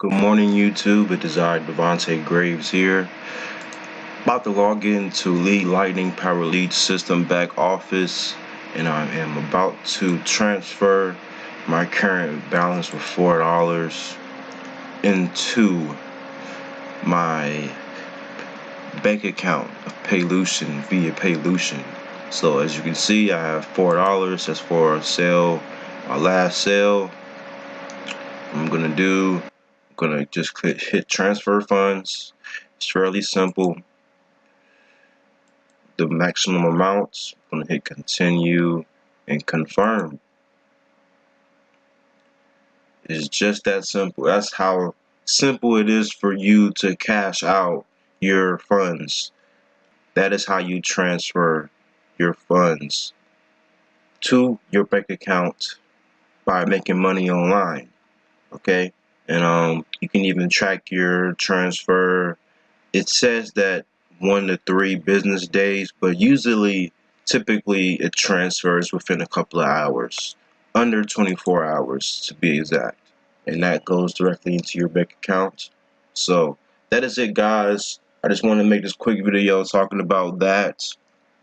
Good morning, YouTube. It is I, Devontae Graves here. About to log into Lead Lightning Power Lead System back office, and I am about to transfer my current balance of $4 into my bank account of Paylution via Paylution. So as you can see, I have $4. That's for a sale, my last sale. I'm gonna just hit transfer funds. It's fairly simple. The maximum amounts, I'm gonna hit continue and confirm. It's just that simple. That's how simple it is for you to cash out your funds. That is how you transfer your funds to your bank account by making money online. Okay, and you can even track your transfer. It says that 1 to 3 business days, but typically it transfers within a couple of hours, under 24 hours to be exact, and that goes directly into your bank account. So that is it, guys. I just want to make this quick video talking about that.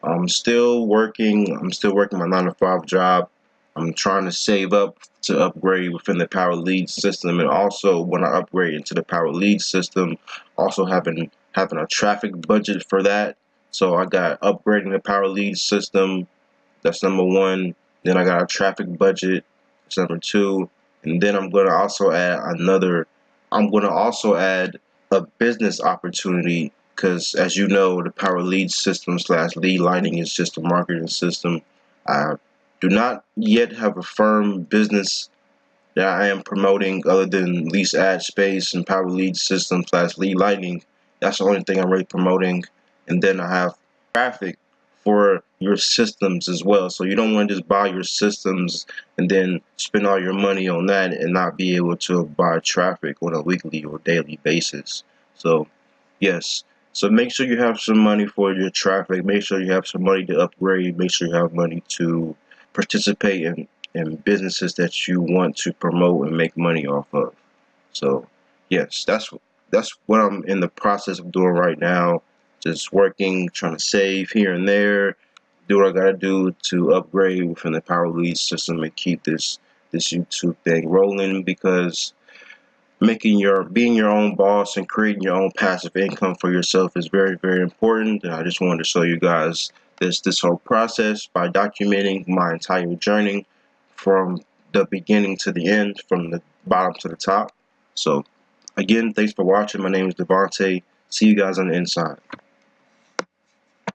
I'm still working my 9-to-5 job. I'm trying to save up to upgrade within the Power Lead system, and also when I upgrade into the Power Lead system, also having a traffic budget for that. So I got upgrading the Power Lead system. That's number one. Then I got a traffic budget. That's number two. And then I'm going to also add a business opportunity, because as you know, the Power Lead system / Lead Lightning is just a marketing system. I do not yet have a firm business that I am promoting other than lease ad space and Power Lead system / Lead Lightning. That's the only thing I'm really promoting. And then I have traffic for your systems as well. So you don't want to just buy your systems and then spend all your money on that and not be able to buy traffic on a weekly or daily basis. So yes, so make sure you have some money for your traffic. Make sure you have some money to upgrade. Make sure you have money to participate in businesses that you want to promote and make money off of. So yes, that's what I'm in the process of doing right now. Just working, trying to save here and there, do what I gotta do to upgrade within the Power Lead system and keep this YouTube thing rolling, because being your own boss and creating your own passive income for yourself is very, very important. And I just wanted to show you guys this whole process by documenting my entire journey from the beginning to the end, from the bottom to the top. So again, thanks for watching. My name is Devontae. See you guys on the inside.